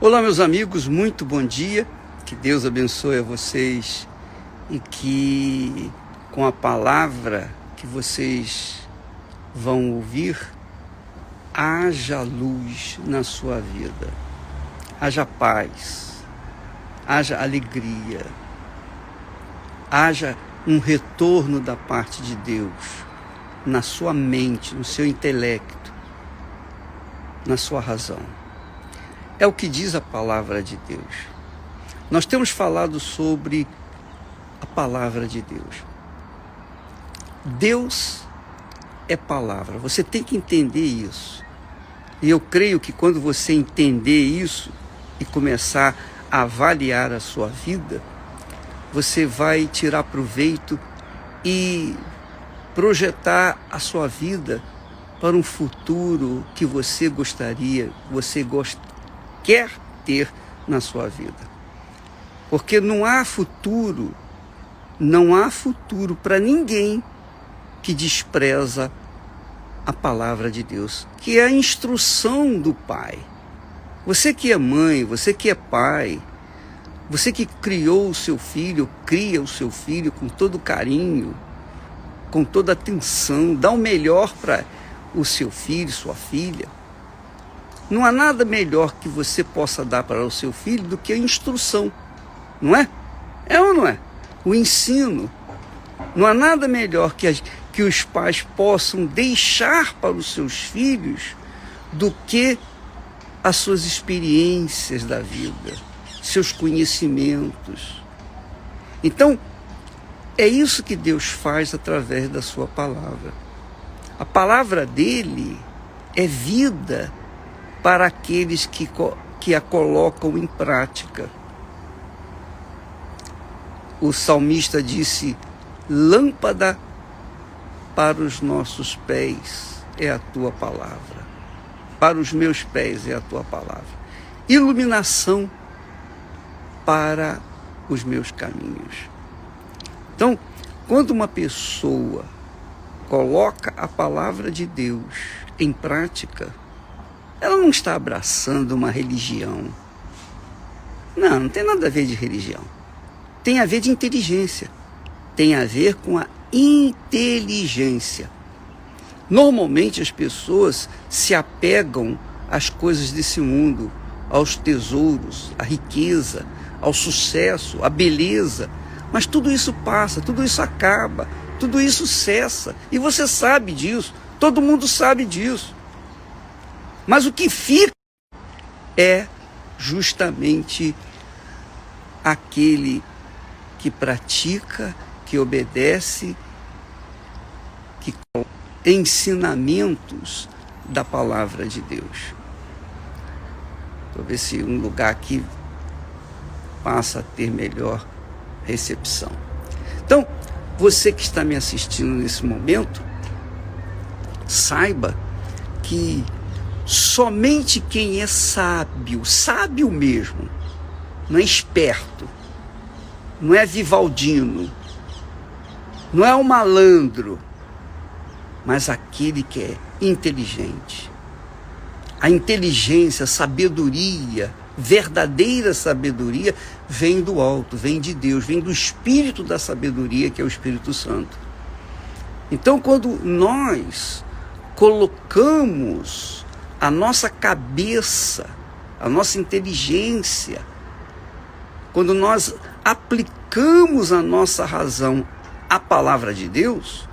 Olá, meus amigos, muito bom dia. Que Deus abençoe a vocês e que com a palavra que vocês vão ouvir, haja luz na sua vida, haja paz, haja alegria, haja um retorno da parte de Deus na sua mente, no seu intelecto, na sua razão. É o que diz a palavra de Deus. Nós temos falado sobre a palavra de Deus. Deus é palavra. Você tem que entender isso. E eu creio que quando você entender isso e começar a avaliar a sua vida, você vai tirar proveito e projetar a sua vida para um futuro que você gostaria, quer ter na sua vida. Porque não há futuro para ninguém que despreza a palavra de Deus, que é a instrução do Pai. Você que é mãe, você que é pai, você que criou o seu filho, cria o seu filho com todo carinho, com toda atenção, dá o melhor para o seu filho, sua filha. Não há nada melhor que você possa dar para o seu filho do que a instrução, não é? É ou não é? O ensino. Não há nada melhor que os pais possam deixar para os seus filhos do que as suas experiências da vida, seus conhecimentos. Então, é isso que Deus faz através da sua palavra. A palavra dele é vida para aqueles que a colocam em prática. O salmista disse: lâmpada para os nossos pés é a tua palavra, para os meus pés é a tua palavra, iluminação para os meus caminhos. Então, quando uma pessoa coloca a palavra de Deus em prática, ela não está abraçando uma religião. Não tem nada a ver de religião. Tem a ver de inteligência. Tem a ver com a inteligência. Normalmente as pessoas se apegam às coisas desse mundo, aos tesouros, à riqueza, ao sucesso, à beleza. Mas tudo isso passa, tudo isso acaba, tudo isso cessa. E você sabe disso, todo mundo sabe disso. Mas o que fica é justamente aquele que pratica, que obedece, que ensinamentos da palavra de Deus. Vou ver se um lugar aqui passa a ter melhor recepção. Então, você que está me assistindo nesse momento, saiba que somente quem é sábio, sábio mesmo, não é esperto, não é Vivaldino, não é um malandro, mas aquele que é inteligente. A inteligência, a sabedoria, verdadeira sabedoria, vem do alto, vem de Deus, vem do Espírito da sabedoria, que é o Espírito Santo. Então, quando nós colocamos a nossa cabeça, a nossa inteligência, quando nós aplicamos a nossa razão à palavra de Deus,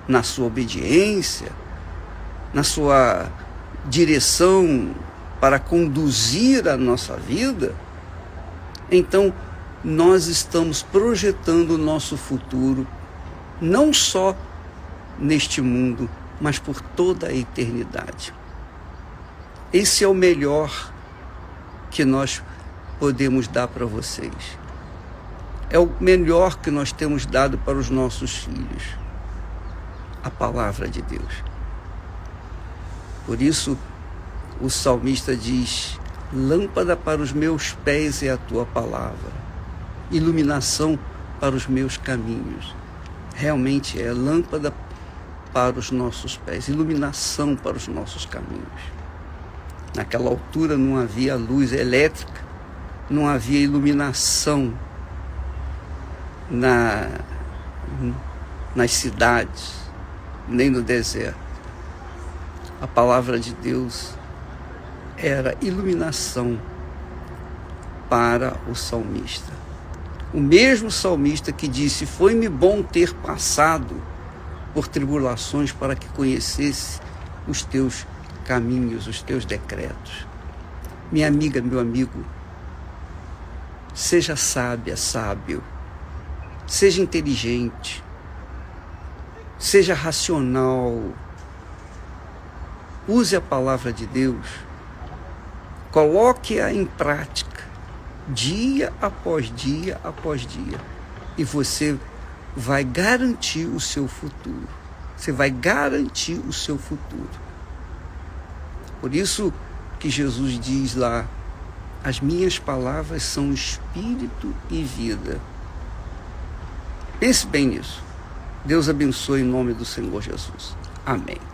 na sua obediência, na sua direção para conduzir a nossa vida, então nós estamos projetando o nosso futuro, não só neste mundo, mas por toda a eternidade. Esse é o melhor que nós podemos dar para vocês. É o melhor que nós temos dado para os nossos filhos. A palavra de Deus. Por isso, o salmista diz: lâmpada para os meus pés é a tua palavra, iluminação para os meus caminhos. Realmente é lâmpada para os nossos pés, iluminação para os nossos caminhos. Naquela altura não havia luz elétrica, não havia iluminação nas cidades, nem no deserto. A palavra de Deus era iluminação para o salmista. O mesmo salmista que disse: foi-me bom ter passado por tribulações para que conhecesse os teus caminhos, os teus decretos. Minha amiga, meu amigo, seja sábia, sábio, seja inteligente, seja racional, use a palavra de Deus, coloque-a em prática, dia após dia após dia, e você vai garantir o seu futuro. Você vai garantir o seu futuro. Por isso que Jesus diz lá: as minhas palavras são espírito e vida. Pense bem nisso. Deus abençoe em nome do Senhor Jesus. Amém.